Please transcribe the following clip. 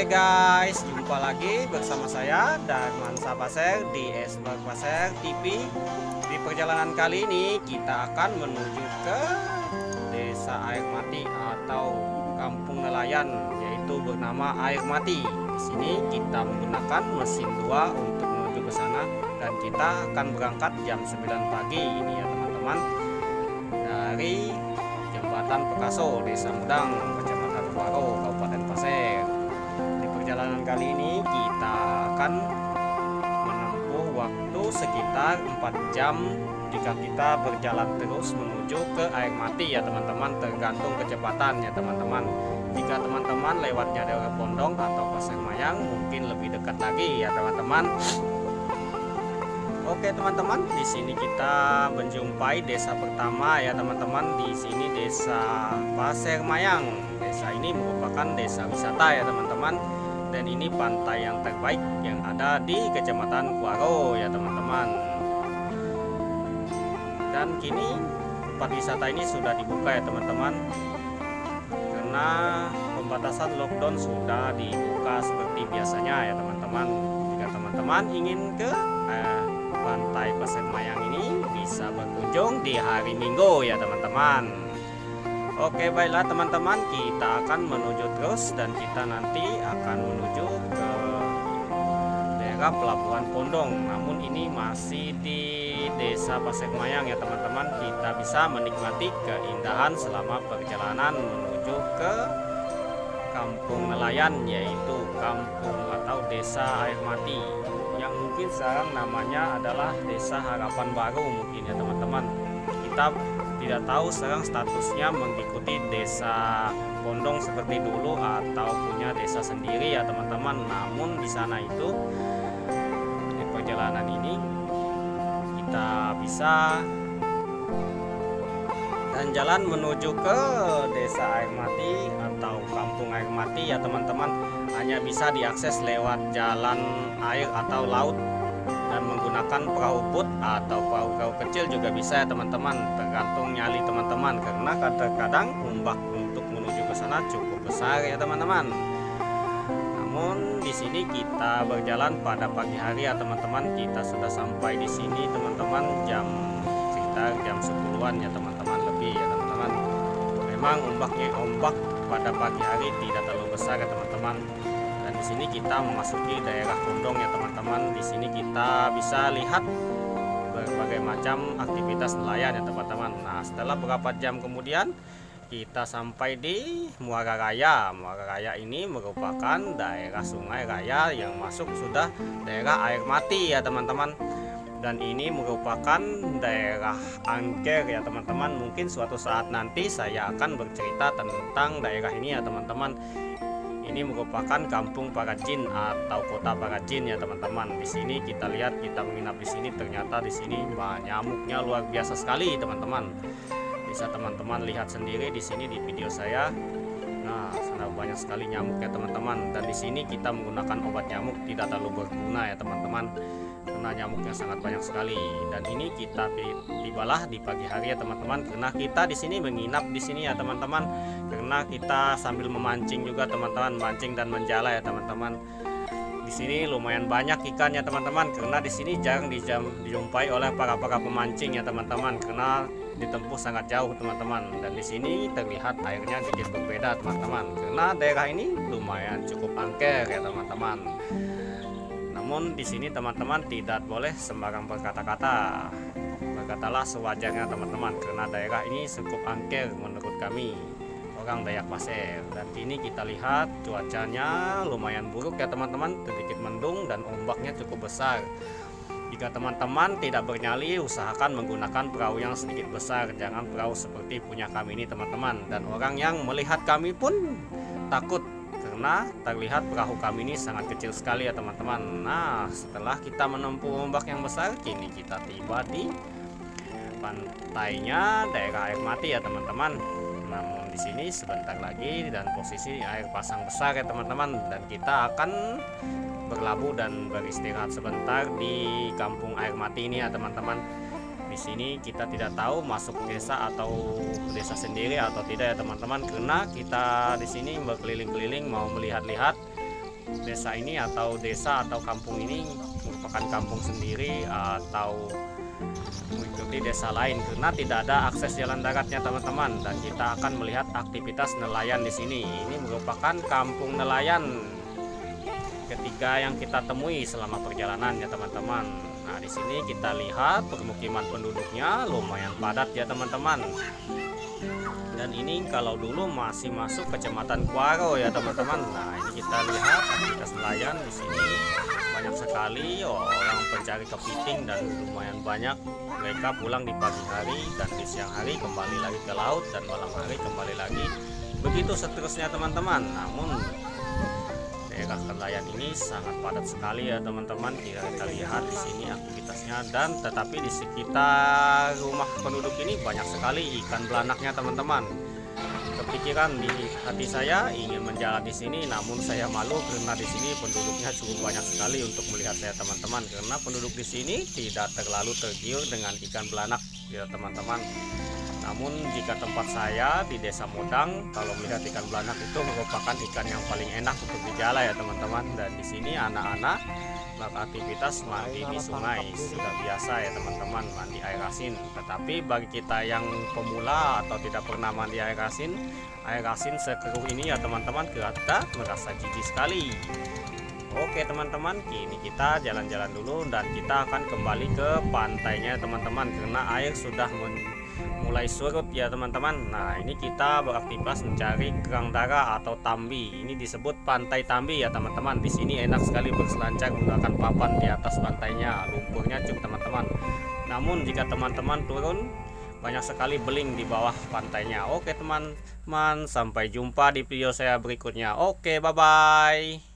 Oke guys, jumpa lagi bersama saya Darmansa Pasir di Esberg Pasir TV. Di perjalanan kali ini kita akan menuju ke Desa Air Mati atau Kampung Nelayan, yaitu bernama Air Mati. Di sini kita menggunakan mesin 2 untuk menuju ke sana dan kita akan berangkat jam 9 pagi ini ya teman-teman, dari Jembatan Pekaso, Desa Mudang, Kecamatan Kuaro, Kabupaten Pasir. Di perjalanan kali ini kita akan menempuh waktu sekitar 4 jam jika kita berjalan terus menuju ke Air Mati ya teman-teman, tergantung kecepatan ya teman-teman. Jika teman-teman lewatnya daerah Pondong atau Pasir Mayang mungkin lebih dekat lagi ya teman-teman. Oke teman-teman, di sini kita menjumpai desa pertama ya teman-teman. Di sini Desa Pasir Mayang. Desa ini merupakan desa wisata ya teman-teman, dan ini pantai yang terbaik yang ada di Kecamatan Kuaro ya teman-teman. Dan kini tempat wisata ini sudah dibuka ya teman-teman, karena pembatasan lockdown sudah dibuka seperti biasanya ya teman-teman. Jika teman-teman ingin ke Pantai Pasir Mayang ini bisa berkunjung di hari Minggu ya teman-teman. Oke baiklah teman-teman, kita akan menuju terus dan kita nanti akan menuju ke daerah Pelabuhan Pondong. Namun ini masih di Desa Pasir Mayang ya teman-teman. Kita bisa menikmati keindahan selama perjalanan menuju ke Kampung Nelayan, yaitu kampung atau Desa Air Mati, yang mungkin sekarang namanya adalah Desa Harapan Baru mungkin ya teman-teman. Kita tidak tahu sekarang statusnya mengikuti Desa Pondong seperti dulu atau punya desa sendiri ya teman-teman. Namun di sana itu di perjalanan ini kita bisa dan jalan menuju ke Desa Air Mati atau Kampung Air Mati ya teman-teman, hanya bisa diakses lewat jalan air atau laut dan menggunakan perahu boat atau perahu kecil juga bisa ya teman-teman, tergantung nyali teman-teman, karena kadang-kadang ombak untuk menuju ke sana cukup besar ya teman-teman. Namun di sini kita berjalan pada pagi hari ya teman-teman. Kita sudah sampai di sini teman-teman sekitar jam 10-an ya teman-teman, lebih ya teman-teman. Memang ombak pada pagi hari tidak terlalu besar ya teman-teman. Dan di sini kita memasuki daerah Pondong ya teman-teman. Di sini kita bisa lihat berbagai macam aktivitas nelayan ya teman-teman. Nah, setelah beberapa jam kemudian kita sampai di Muara Raya. Muara Raya ini merupakan daerah Sungai Raya yang masuk sudah daerah Air Mati ya teman-teman. Dan ini merupakan daerah angker ya teman-teman. Mungkin suatu saat nanti saya akan bercerita tentang daerah ini ya teman-teman. Ini merupakan kampung para jin atau kota para jin ya teman-teman. Di sini kita lihat, kita menginap di sini, ternyata di sini nyamuknya luar biasa sekali teman-teman. Bisa teman-teman lihat sendiri di sini di video saya. Nah, sangat banyak sekali nyamuk ya teman-teman. Dan di sini kita menggunakan obat nyamuk tidak terlalu berguna ya teman-teman, karena nyamuknya sangat banyak sekali. Dan ini kita tibalah di pagi hari ya teman-teman, karena kita di sini menginap di sini ya teman-teman, karena kita sambil memancing juga teman-teman, mancing dan menjala ya teman-teman. Di sini lumayan banyak ikan ya teman-teman, karena di sini jarang dijumpai oleh para pemancing ya teman-teman, karena ditempuh sangat jauh teman-teman. Dan di sini terlihat airnya sedikit berbeda teman-teman, karena daerah ini lumayan cukup angker ya teman-teman. Namun di sini teman-teman tidak boleh sembarang berkata-kata. Berkatalah sewajarnya teman-teman, karena daerah ini cukup angker menurut kami orang Dayak Pasir. Dan kini kita lihat cuacanya lumayan buruk ya teman-teman, sedikit mendung dan ombaknya cukup besar. Jika teman-teman tidak bernyali, usahakan menggunakan perahu yang sedikit besar, jangan perahu seperti punya kami ini teman-teman. Dan orang yang melihat kami pun takut, karena terlihat perahu kami ini sangat kecil sekali ya teman-teman. Nah, setelah kita menempuh ombak yang besar, kini kita tiba di pantainya daerah Air Mati ya teman-teman. Namun di sini sebentar lagi dan posisi air pasang besar ya teman-teman, dan kita akan berlabuh dan beristirahat sebentar di Kampung Air Mati ini ya teman-teman. Di sini kita tidak tahu masuk desa atau desa sendiri atau tidak ya teman-teman, karena kita di sini berkeliling-keliling mau melihat-lihat desa ini atau desa atau kampung ini merupakan kampung sendiri atau mengikuti desa lain, karena tidak ada akses jalan daratnya teman-teman. Dan kita akan melihat aktivitas nelayan di sini. Ini merupakan kampung nelayan ketiga yang kita temui selama perjalanan ya teman-teman. Nah, di sini kita lihat permukiman penduduknya lumayan padat ya teman-teman. Dan ini kalau dulu masih masuk kecamatan Kuaro ya teman-teman. Nah, ini kita lihat aktivitas nelayan di sini banyak sekali orang pencari kepiting, dan lumayan banyak mereka pulang di pagi hari dan di siang hari kembali lagi ke laut, dan malam hari kembali lagi, begitu seterusnya teman-teman. Namun daerah nelayan ini sangat padat sekali ya teman-teman. Kita lihat di sini aktivitasnya, dan tetapi di sekitar rumah penduduk ini banyak sekali ikan belanaknya teman-teman. Kepikiran di hati saya ingin menjalan di sini, namun saya malu karena di sini penduduknya cukup banyak sekali untuk melihat saya teman-teman, karena penduduk di sini tidak terlalu tergiur dengan ikan belanak ya teman-teman. Namun jika tempat saya di Desa Modang, kalau melihat ikan belanak itu merupakan ikan yang paling enak untuk dijala ya teman-teman. Dan di sini anak-anak beraktivitas mandi di sungai, sudah biasa ya teman-teman, mandi air asin. Tetapi bagi kita yang pemula atau tidak pernah mandi air asin sekeruh ini ya teman-teman, kita merasa jijik sekali. Oke teman-teman, kini kita jalan-jalan dulu dan kita akan kembali ke pantainya teman-teman, karena air sudah mulai surut ya teman-teman. Nah, ini kita beraktivitas mencari kerang darah atau tambi. Ini disebut pantai tambi ya teman-teman. Di sini enak sekali berselancar menggunakan papan di atas pantainya. Lumpurnya cukup teman-teman. Namun jika teman-teman turun, banyak sekali beling di bawah pantainya. Oke teman-teman, sampai jumpa di video saya berikutnya. Oke, bye-bye.